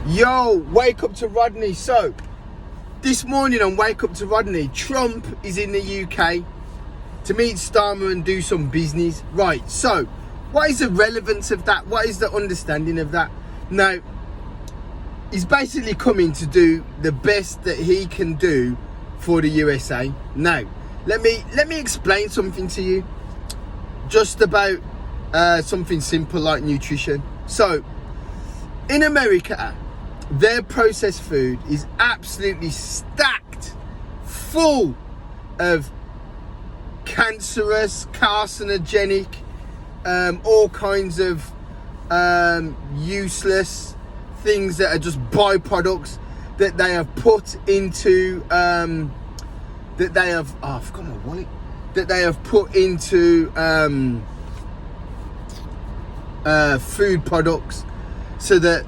Yo, wake up to Rodney. So, this morning on Wake Up to Rodney, Trump is in the UK to meet Starmer and do some business. Right, so, what is the relevance of that? What is the understanding of that? Now, he's basically coming to do the best that he can do for the USA. Now, let me explain something to you. Just about something simple like nutrition. So, in America, their processed food is absolutely stacked full of cancerous, carcinogenic, all kinds of useless things that are just byproducts that they have put into that they have put into food products so that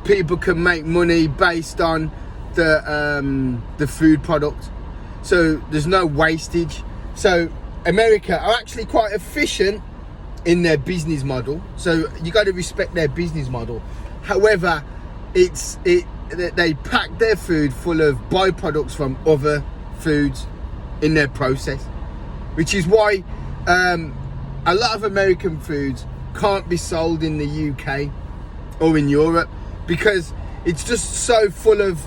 people can make money based on the food product. So there's no wastage. So America are actually quite efficient in their business model. So you got to respect their business model. However, they pack their food full of byproducts from other foods in their process, which is why a lot of American foods can't be sold in the UK or in Europe, because it's just so full of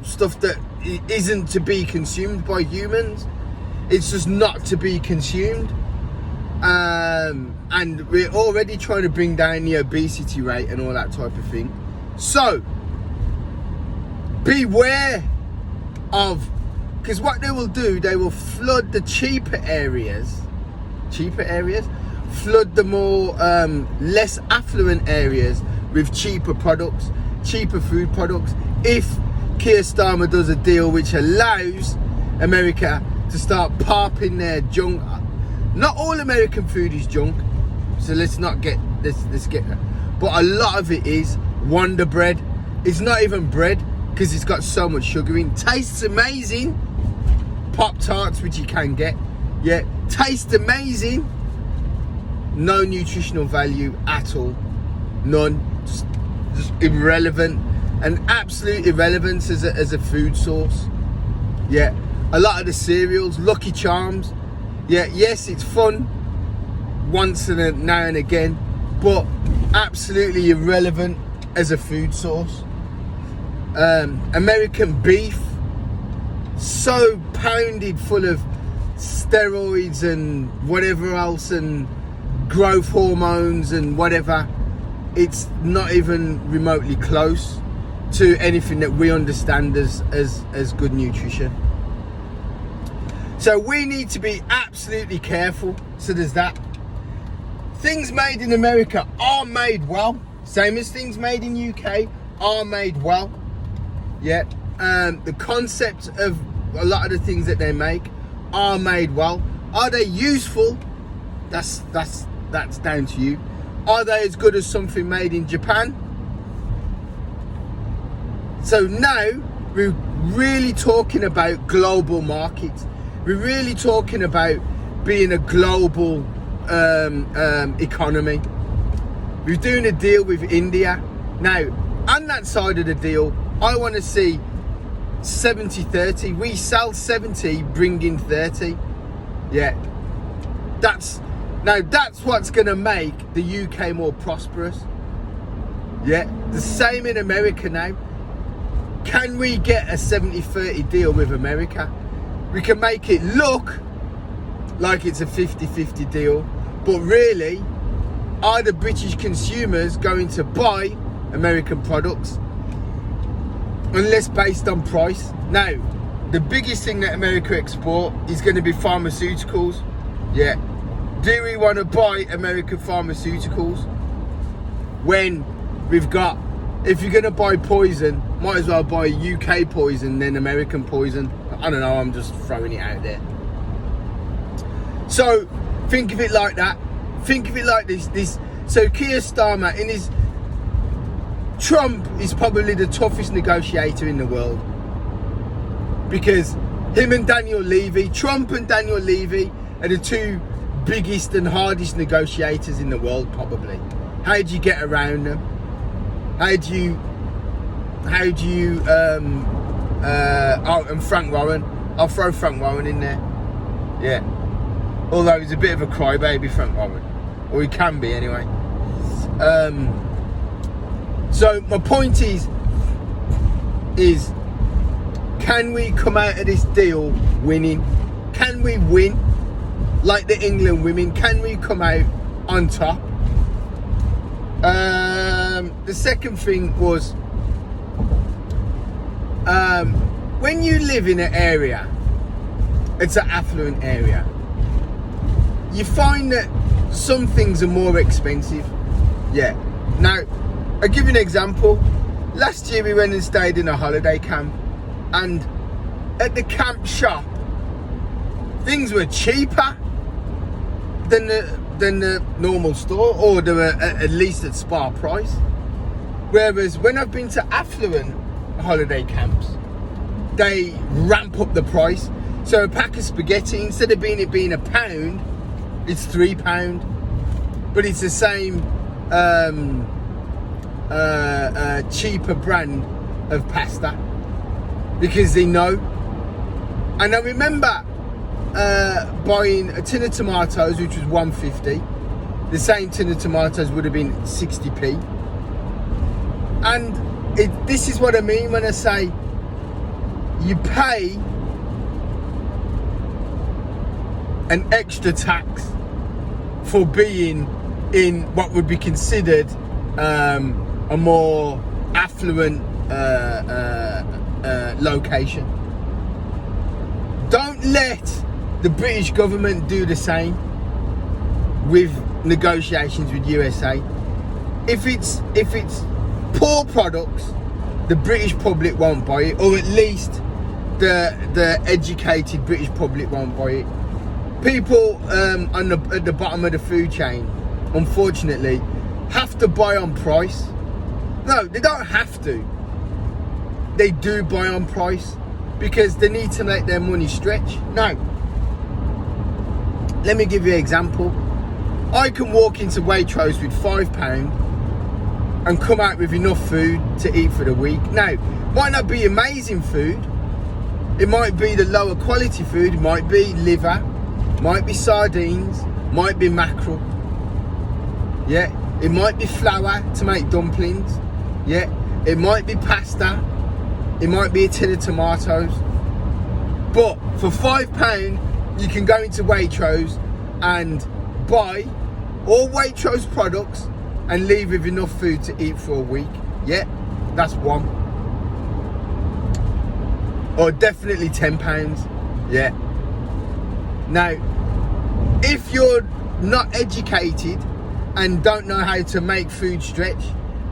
stuff that isn't to be consumed by humans. It's just not to be consumed, and we're already trying to bring down the obesity rate and all that type of thing. So beware of, because what they will do, they will flood the cheaper areas, flood the more less affluent areas with cheaper products, cheaper food products. If Keir Starmer does a deal which allows America to start popping their junk, not all American food is junk, so let's get that. But a lot of it is Wonder Bread. It's not even bread because it's got so much sugar in. Tastes amazing. Pop-Tarts, which you can get, yeah, taste amazing. No nutritional value at all, none. Just irrelevant, and absolute irrelevance as a food source. Yeah, a lot of the cereals, Lucky Charms. Yeah, yes, it's fun once in a now and again, but absolutely irrelevant as a food source. American beef, so pounded full of steroids and whatever else and growth hormones and whatever. It's not even remotely close to anything that we understand as good nutrition. So we need to be absolutely careful. So there's that. Things made in America are made well, same as things made in UK are made well. Yeah. The concept of a lot of the things that they make are made well. Are they useful? That's down to you. Are they as good as something made in Japan? So now we're really talking about global markets. We're really talking about being a global economy. We're doing a deal with India. Now, on that side of the deal, I want to see 70-30. We sell 70, bring in 30. Yeah. That's what's going to make the UK more prosperous. Yeah. The same in America now. Can we get a 70-30 deal with America? We can make it look like it's a 50-50 deal, but really, are the British consumers going to buy American products unless based on price? Now, the biggest thing that America export is going to be pharmaceuticals. Yeah. Do we want to buy American pharmaceuticals when we've got, if you're going to buy poison, might as well buy UK poison than American poison? I don't know, I'm just throwing it out there. So think of it like that. Think of it like this. So Keir Starmer, Trump is probably the toughest negotiator in the world, because him and Daniel Levy, Trump and Daniel Levy are the two biggest and hardest negotiators in the world, probably. How do you get around them? How do you oh, and Frank Warren. I'll throw Frank Warren in there. Yeah. Although he's a bit of a crybaby, Frank Warren. Or he can be anyway. So my point is can we come out of this deal winning? Can we win like the England women? Can we come out on top? The second thing was when you live in an area, it's an affluent area, you find that some things are more expensive. Yeah. Now, I'll give you an example. Last year we went and stayed in a holiday camp, and at the camp shop, things were cheaper than the normal store, or they were at least at spar price. Whereas when I've been to affluent holiday camps, they ramp up the price. So a pack of spaghetti, instead of being £1, it's £3, but it's the same cheaper brand of pasta, because they know. And I remember buying a tin of tomatoes, which was £1.50. The same tin of tomatoes would have been 60p. And this is what I mean when I say you pay an extra tax for being in what would be considered a more affluent location. Don't let the British government do the same with negotiations with USA. If it's poor products, the British public won't buy it, or at least the educated British public won't buy it. People at the bottom of the food chain, unfortunately, have to buy on price. No, they don't have to. They do buy on price because they need to make their money stretch. Now, let me give you an example. I can walk into Waitrose with £5 and come out with enough food to eat for the week. Now, might not be amazing food. It might be the lower quality food. It might be liver, might be sardines, might be mackerel. Yeah, it might be flour to make dumplings. Yeah, it might be pasta. It might be a tin of tomatoes. But for £5, you can go into Waitrose and buy all Waitrose products and leave with enough food to eat for a week. Yeah, that's one. Or definitely £10. Yeah. Now, if you're not educated and don't know how to make food stretch,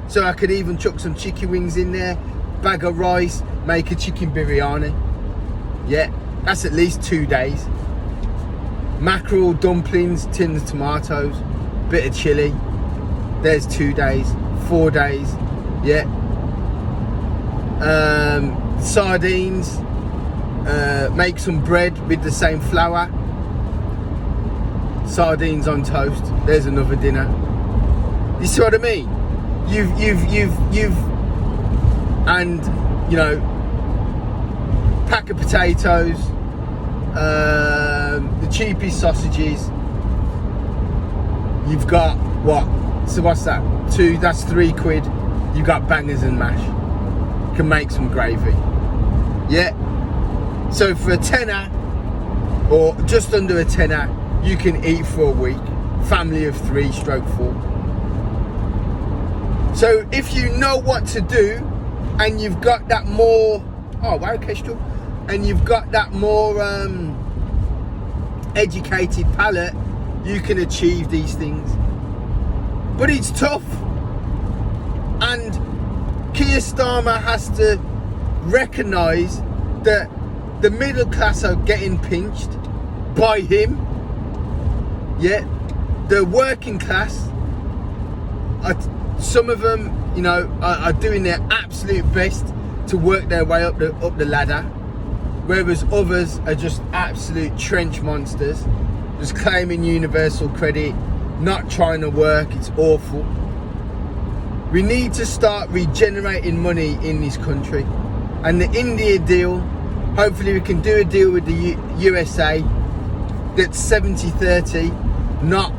so I could even chuck some chicken wings in there, bag of rice, make a chicken biryani. Yeah, that's at least 2 days. Mackerel, dumplings, tins of tomatoes, bit of chilli. There's 2 days, 4 days. Yeah. Sardines. Make some bread with the same flour. Sardines on toast. There's another dinner. You see what I mean? You've and you know, pack of potatoes, the cheapest sausages. You've got what? So what's that? That's £3. You've got bangers and mash. You can make some gravy. Yeah. So for a tenner, or just under a tenner, you can eat for a week. Family of 3/4. So if you know what to do, and you've got that more, oh wow, Kestrel, and you've got that more educated palate, you can achieve these things. But it's tough, and Keir Starmer has to recognise that the middle class are getting pinched by him. Yeah, the working class, some of them, you know, are doing their absolute best to work their way up the ladder, whereas others are just absolute trench monsters. just claiming universal credit, not trying to work. It's awful. We need to start regenerating money in this country. And the India deal, hopefully we can do a deal with the USA that's 70-30, not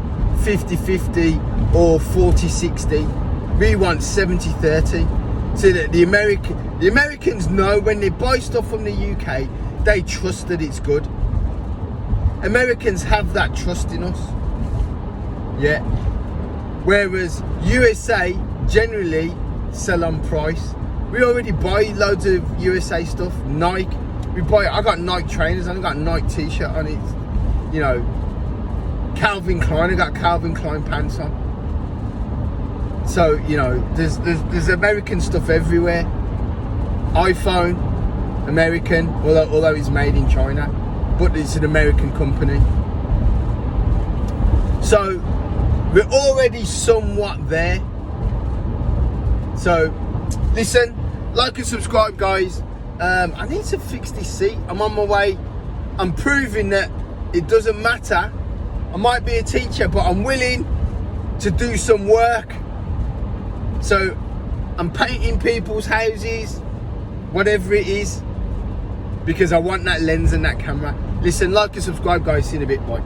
50-50 or 40-60. We want 70-30, so that the Americans know when they buy stuff from the UK, they trust that it's good. Americans have that trust in us. Yeah. Whereas USA generally sell on price. We already buy loads of USA stuff. Nike. I got Nike trainers on, I got a Nike t-shirt on it. You know, Calvin Klein, I got Calvin Klein pants on. So, you know, there's American stuff everywhere. iPhone, American, although it's made in China, but it's an American company. So we're already somewhat there. So listen, like and subscribe, guys. I need to fix this seat. I'm on my way. I'm proving that it doesn't matter. I might be a teacher, but I'm willing to do some work. So I'm painting people's houses, whatever it is, because I want that lens and that camera. Listen, like and subscribe, guys. See you in a bit. Bye.